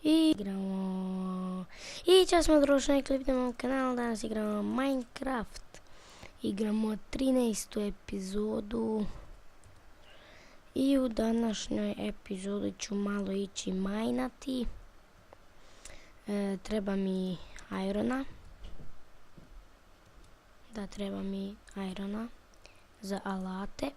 I igramo. I čas smo društvo klip na mom kanalu. Danas igramo Minecraft. Igramo 13. epizodu. I u današnjoj epizodi ću malo ići majnati. Treba mi irona. Da, treba mi irona za alate.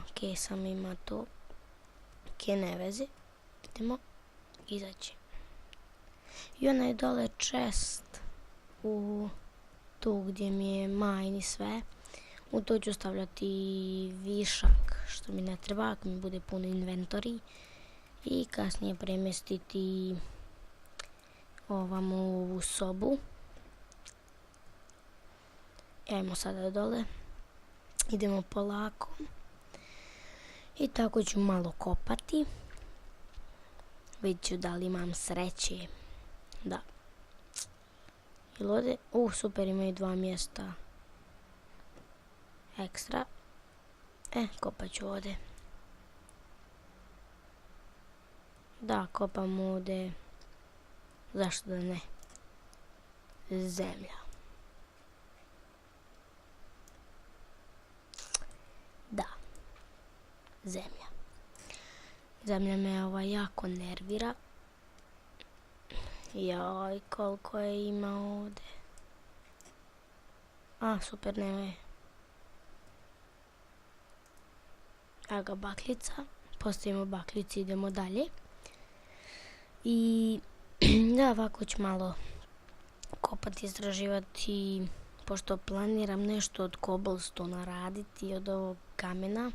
Ok, sam ima to. Ok, ne veze. Idemo izaći. I onaj dole chest u tu gdje mi je mine i sve. U to ću stavljati višak što mi ne treba ako mi bude puno inventori. I kasnije premjestiti ovamo u ovu sobu. Ajmo sada dole. Idemo polako. I tako ću malo kopati. Vidjet ću da li imam sreće. Da. Ili ovdje? Super, imaju 2 mjesta ekstra. Kopat ću ovdje. Da, kopam ovdje. Zašto da ne? Zemlja. Da. Zemlja. Zemlja me jako nervira. Joj, koliko je ima ovdje. Super, nema je. Evo ga bakljica. Postavimo bakljicu, idemo dalje. I da, ovako ću malo kopati, istraživati, pošto planiram nešto od cobblestona raditi, od ovog kamena,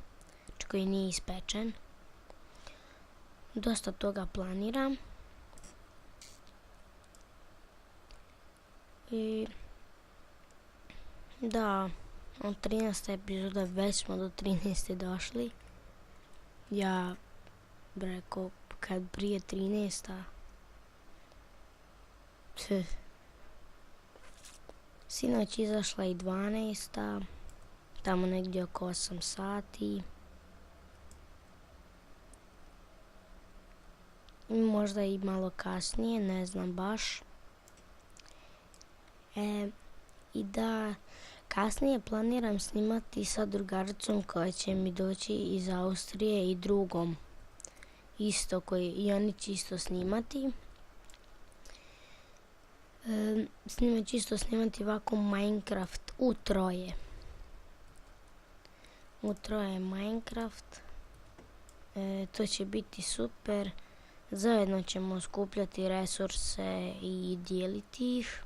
koji nije ispečen. Dosta toga planiram. I da, od 13. epizoda već smo do 13. došli. Ja rekao kad prije 13. Sinoć izašla i 12. Tamo negdje oko 8 sati. Možda i malo kasnije, ne znam baš. I da, kasnije planiram snimati sa drugaricom koja će mi doći iz Austrije i drugom. Isto koji i oni će isto snimati. Ću isto snimati ovako Minecraft u troje. U troje Minecraft. To će biti super. Zajedno ćemo skupljati resurse i dijeliti ih.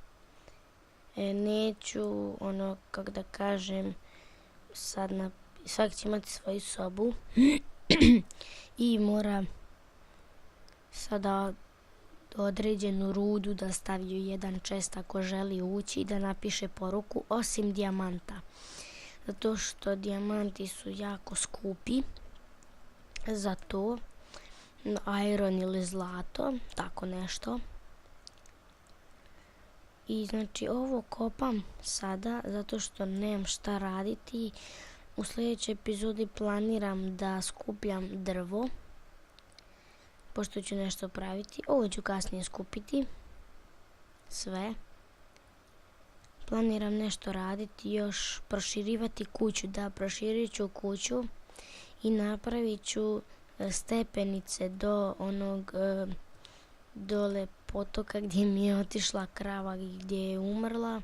Neću, kako da kažem, svaki će imati svoju sobu. I mora sada određenu rudu da stavi u jedan chest ako želi ući i da napiše poruku osim dijamanta. Zato što dijamanti su jako skupi. Zato iron ili zlato, tako nešto. I znači ovo kopam sada zato što nemam šta raditi. U sljedećoj epizodi planiram da skupljam drvo. Pošto ću nešto praviti. Ovo ću kasnije skupiti. Sve. Planiram nešto raditi još. Proširivati kuću. Da, proširit ću kuću. I napravit ću stepenice do onog dole potoka gdje mi je otišla krava i gdje je umrla.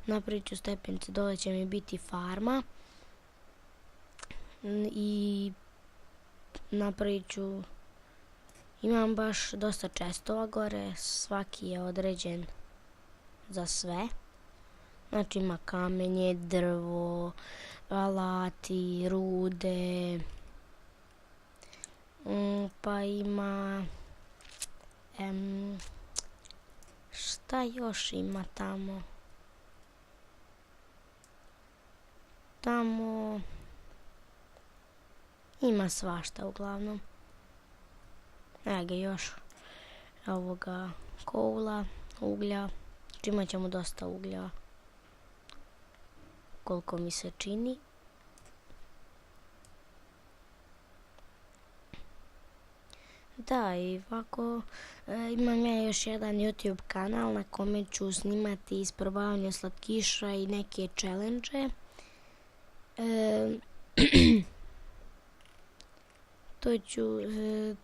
Napravit ću stepenice, dole će mi biti farma. I napravit ću, imam baš dosta chestova gore, svaki je određen za sve. Znači ima kamenje, drvo, alati, rude, pa ima šta još ima tamo? Tamo ima svašta uglavnom. Evo ga još ovoga koula, uglja. Imat ćemo dosta uglja. Koliko mi se čini. Da, i ovako imam ja još jedan YouTube kanal na kome ću snimati isprobavanje slatkiša i neke challenge.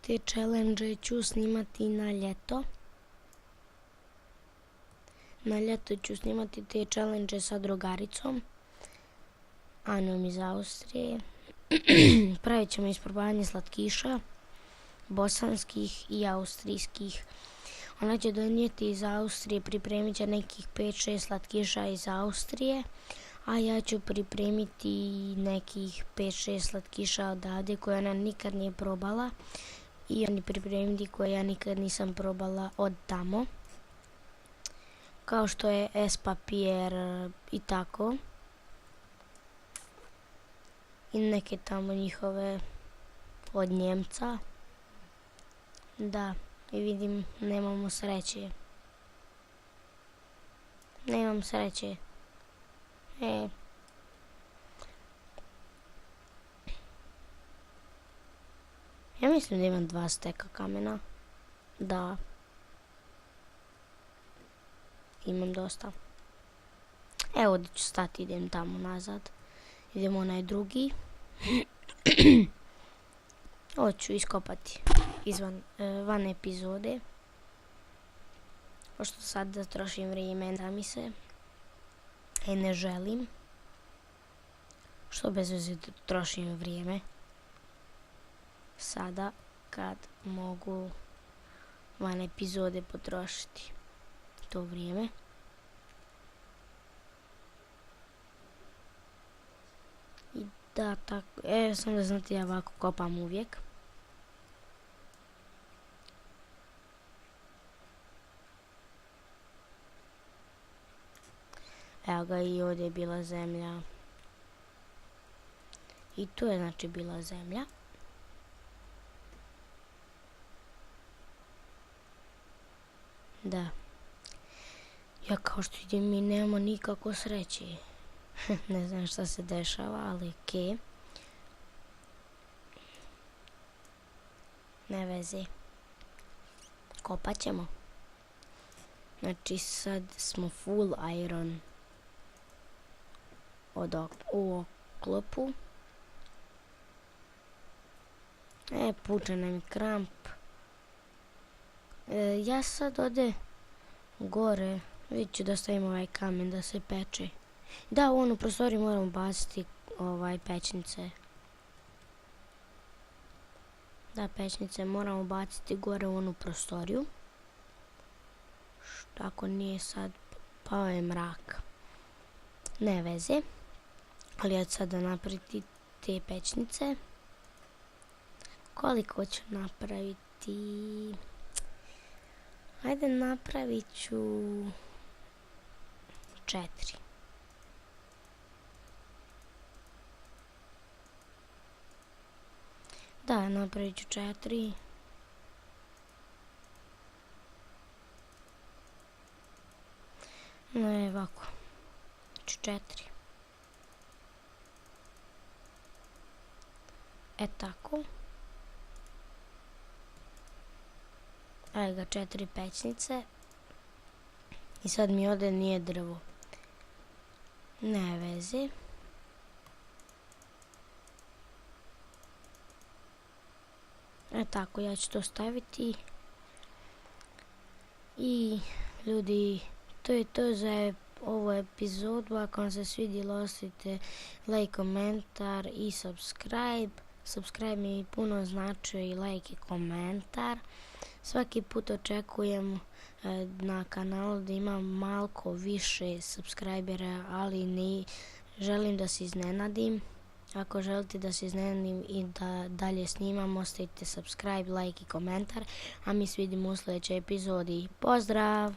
Te challenge ću snimati na ljeto. Na ljeto ću snimati te challenge sa drugaricom, Anom iz Austrije. Pravit ćemo isprobavanje slatkiša, bosanskih i austrijskih. Ona će donijeti iz Austrije, pripremit će nekih 5-6 slatkiša iz Austrije, a ja ću pripremiti nekih 5-6 slatkiša odavde koje ona nikad nije probala i oni pripremiti koje ja nikad nisam probala od tamo, kao što je S-papier i tako, i neke tamo njihove od Njemca. Da, i vidim, nemamo sreće. Nemam sreće. Ja mislim da imam 2 steka kamena. Da. Imam dosta. Evo da ću stati, idem tamo nazad. Idemo onaj drugi. Ovo ću iskopati van epizode. Pošto sad da trošim vrijeme da mi se. Ne želim. Što bez veze da trošim vrijeme. Sada kad mogu van epizode potrošiti to vrijeme. I da, tako, sam da znate, ja ovako kopam uvijek. Evo ga, i ovdje je bila zemlja. I tu je znači bila zemlja. Da. Ja kao što vidim, mi nemamo nikako sreće. Ne znam šta se dešava, ali okej. Ne vezi. Kopat ćemo. Znači sad smo full iron u oklopu. Puče nam kramp. Ja sad ode gore, vidjet ću da stavim ovaj kamen da se peče. Da, u onu prostoriju moramo baciti pećnice. Da, pećnice moramo baciti gore u onu prostoriju. Što ako nije sad, pao je mrak. Ne veze. Ali ja ću sada napraviti te pećnice. Koliko ću napraviti? Ajde, napravit ću 4. Da, napravit ću 4. Ne, ovako. Ću 4. Tako. Evo ga, 4 pećnice. I sad mi ovdje nije drvo. Ne vezi. Tako, ja ću to staviti. I ljudi, to je to za ovu epizodu. Ako vam se svidjelo, ostavite like, komentar i subscribe. Subscribe mi puno znači, i like i komentar. Svaki put očekujem na kanalu da imam malko više subscribera, ali ne želim da se iznenadim. Ako želite da se iznenadim i da dalje snimam, ostavite subscribe, like i komentar. A mi se vidimo u sljedećoj epizodi. Pozdrav!